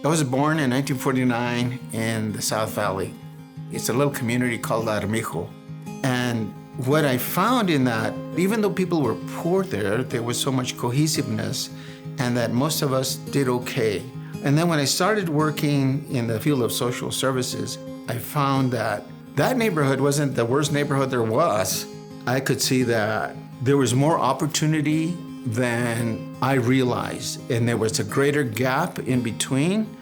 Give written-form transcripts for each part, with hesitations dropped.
I was born in 1949 in the South Valley. It's a little community called Armijo. And what I found in that, even though people were poor there was so much cohesiveness and that most of us did okay. And then when I started working in the field of social services, I found that that neighborhood wasn't the worst neighborhood there was. I could see that there was more opportunity than I realized, and there was a greater gap in between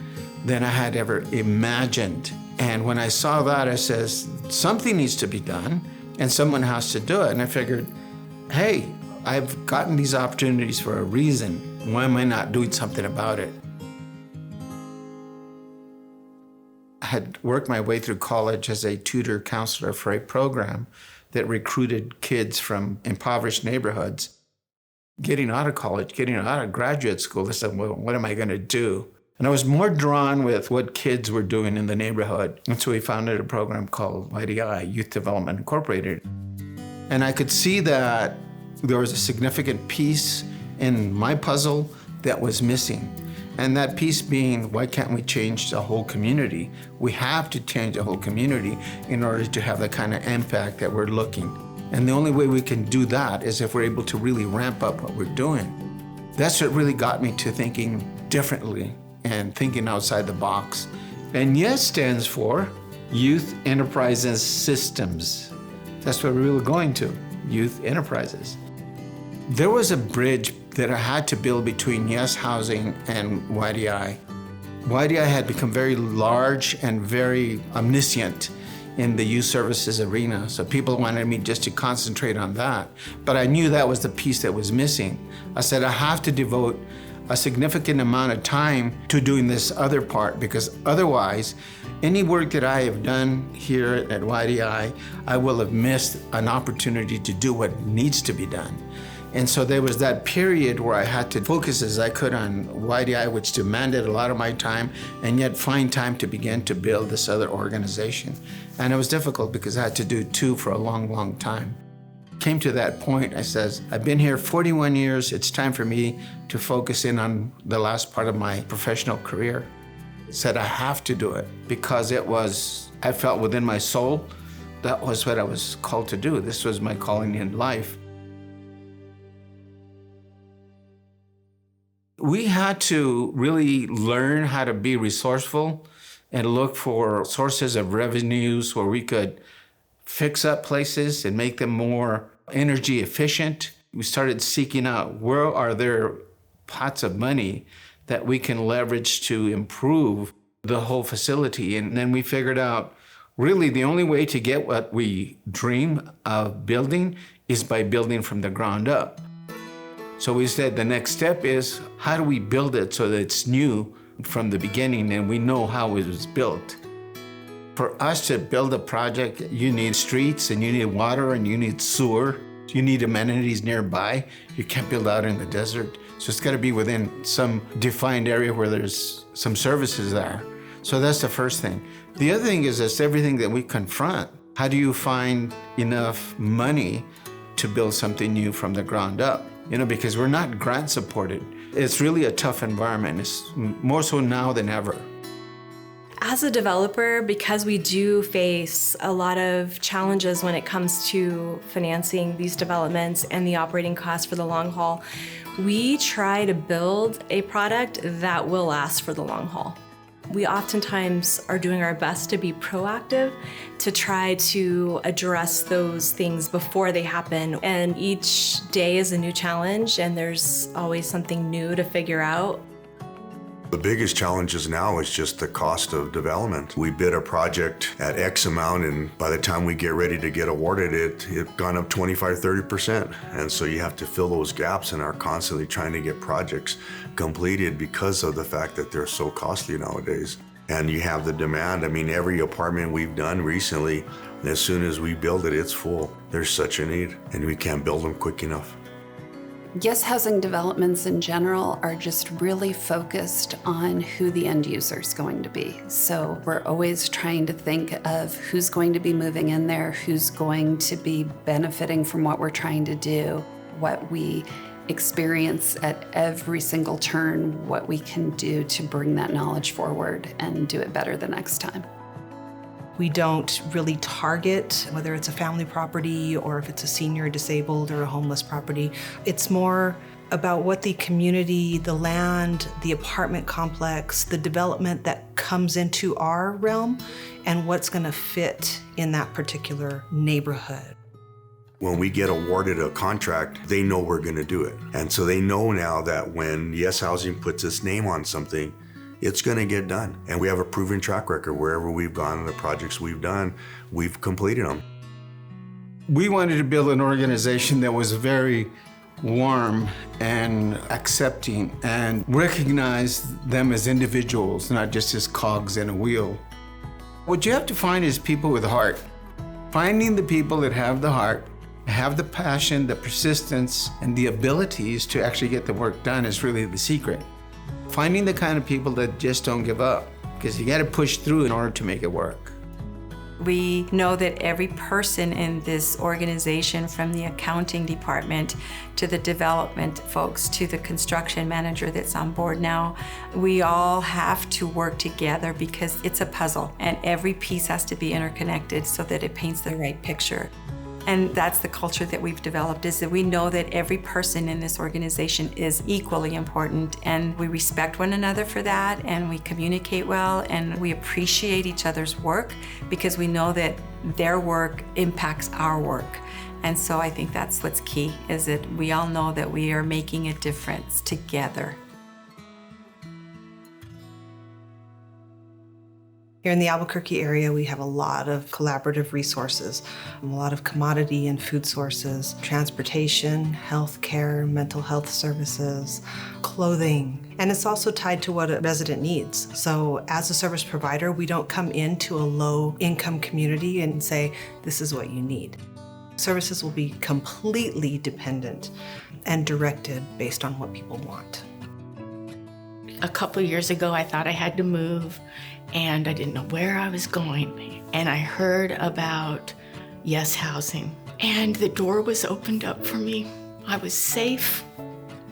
than I had ever imagined. And when I saw that, I says, something needs to be done, and someone has to do it. And I figured, hey, I've gotten these opportunities for a reason. Why am I not doing something about it? I had worked my way through college as a tutor counselor for a program that recruited kids from impoverished neighborhoods. Getting out of college, getting out of graduate school, I said, well, what am I going to do? And I was more drawn with what kids were doing in the neighborhood. And so we founded a program called YDI, Youth Development Incorporated. And I could see that there was a significant piece in my puzzle that was missing. And that piece being, why can't we change the whole community? We have to change the whole community in order to have the kind of impact that we're looking. And the only way we can do that is if we're able to really ramp up what we're doing. That's what really got me to thinking differently and thinking outside the box. And YES stands for Youth Enterprises Systems. That's what we're really going to, youth enterprises. There was a bridge that I had to build between YES Housing and YDI. YDI had become very large and very omniscient in the youth services arena, so people wanted me just to concentrate on that. But I knew that was the piece that was missing. I said, I have to devote a significant amount of time to doing this other part, because otherwise, any work that I have done here at YDI, I will have missed an opportunity to do what needs to be done. And so there was that period where I had to focus as I could on YDI, which demanded a lot of my time, and yet find time to begin to build this other organization. And it was difficult because I had to do two for a long, long time. Came to that point, I says, I've been here 41 years, it's time for me to focus in on the last part of my professional career. Said I have to do it because I felt within my soul, that was what I was called to do. This was my calling in life. We had to really learn how to be resourceful and look for sources of revenues where we could fix up places and make them more energy efficient. We started seeking out where are there pots of money that we can leverage to improve the whole facility. And then we figured out really the only way to get what we dream of building is by building from the ground up. So we said the next step is, how do we build it so that it's new from the beginning and we know how it was built? For us to build a project, you need streets and you need water and you need sewer. You need amenities nearby. You can't build out in the desert. So it's got to be within some defined area where there's some services there. So that's the first thing. The other thing is just everything that we confront. How do you find enough money to build something new from the ground up? Because we're not grant supported. It's really a tough environment. It's more so now than ever. As a developer, because we do face a lot of challenges when it comes to financing these developments and the operating costs for the long haul, we try to build a product that will last for the long haul. We oftentimes are doing our best to be proactive, to try to address those things before they happen. And each day is a new challenge, and there's always something new to figure out. The biggest challenges now is just the cost of development. We bid a project at X amount, and by the time we get ready to get awarded it gone up 25-30%. And so you have to fill those gaps and are constantly trying to get projects completed because of the fact that they're so costly nowadays. And you have the demand. I mean, every apartment we've done recently, as soon as we build it, it's full. There's such a need, and we can't build them quick enough. YES Housing developments in general are just really focused on who the end user is going to be. So we're always trying to think of who's going to be moving in there, who's going to be benefiting from what we're trying to do. What we experience at every single turn what we can do to bring that knowledge forward and do it better the next time. We don't really target whether it's a family property or if it's a senior, disabled, or a homeless property. It's more about what the community, the land, the apartment complex, the development that comes into our realm, and what's going to fit in that particular neighborhood. When we get awarded a contract, they know we're going to do it. And so they know now that when Yes Housing puts its name on something, it's going to get done. And we have a proven track record. Wherever we've gone and the projects we've done, we've completed them. We wanted to build an organization that was very warm and accepting and recognize them as individuals, not just as cogs in a wheel. What you have to find is people with heart. Finding the people that have the heart, have the passion, the persistence, and the abilities to actually get the work done is really the secret. Finding the kind of people that just don't give up, because you got to push through in order to make it work. We know that every person in this organization, from the accounting department to the development folks to the construction manager that's on board now, we all have to work together because it's a puzzle and every piece has to be interconnected so that it paints the right picture. And that's the culture that we've developed, is that we know that every person in this organization is equally important, and we respect one another for that, and we communicate well, and we appreciate each other's work because we know that their work impacts our work. And so I think that's what's key, is that we all know that we are making a difference together. Here in the Albuquerque area, we have a lot of collaborative resources, a lot of commodity and food sources, transportation, healthcare, mental health services, clothing, and it's also tied to what a resident needs. So as a service provider, we don't come into a low-income community and say, this is what you need. Services will be completely dependent and directed based on what people want. A couple years ago, I thought I had to move, and I didn't know where I was going. And I heard about Yes Housing, and the door was opened up for me. I was safe.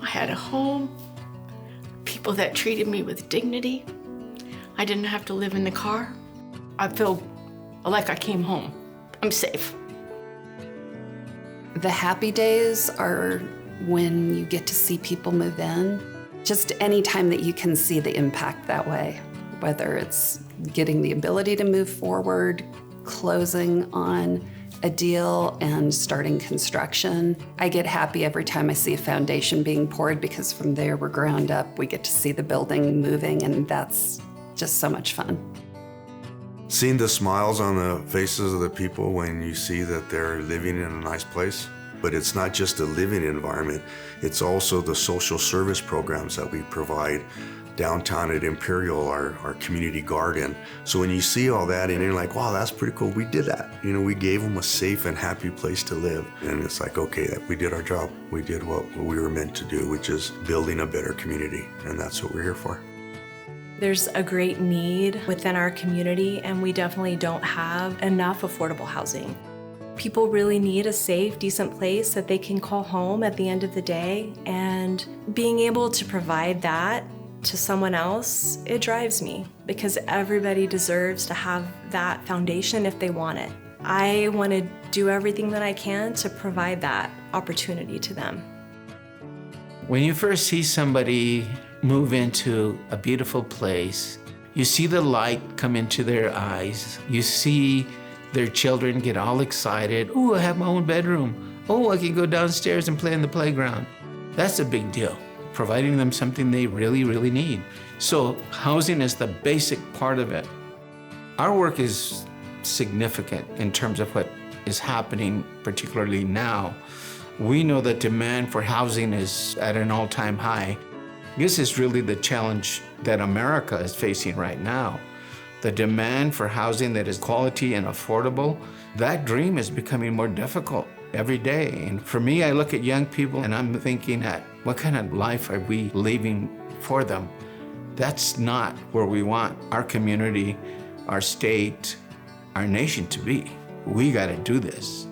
I had a home, people that treated me with dignity. I didn't have to live in the car. I feel like I came home. I'm safe. The happy days are when you get to see people move in. Just any time that you can see the impact that way, whether it's getting the ability to move forward, closing on a deal, and starting construction. I get happy every time I see a foundation being poured, because from there we're ground up, we get to see the building moving, and that's just so much fun. Seeing the smiles on the faces of the people when you see that they're living in a nice place. But it's not just a living environment, it's also the social service programs that we provide downtown at Imperial, our community garden. So when you see all that and you're like, wow, that's pretty cool, we did that. You know, we gave them a safe and happy place to live. And it's like, okay, we did our job. We did what we were meant to do, which is building a better community. And that's what we're here for. There's a great need within our community, and we definitely don't have enough affordable housing. People really need a safe, decent place that they can call home at the end of the day, and being able to provide that to someone else, it drives me, because everybody deserves to have that foundation if they want it. I want to do everything that I can to provide that opportunity to them. When you first see somebody move into a beautiful place, you see the light come into their eyes. You see their children get all excited. Oh, I have my own bedroom. Oh, I can go downstairs and play in the playground. That's a big deal, providing them something they really, really need. So housing is the basic part of it. Our work is significant in terms of what is happening, particularly now. We know that demand for housing is at an all-time high. This is really the challenge that America is facing right now. The demand for housing that is quality and affordable, that dream is becoming more difficult every day. And for me, I look at young people and I'm thinking at what kind of life are we leaving for them? That's not where we want our community, our state, our nation to be. We got to do this.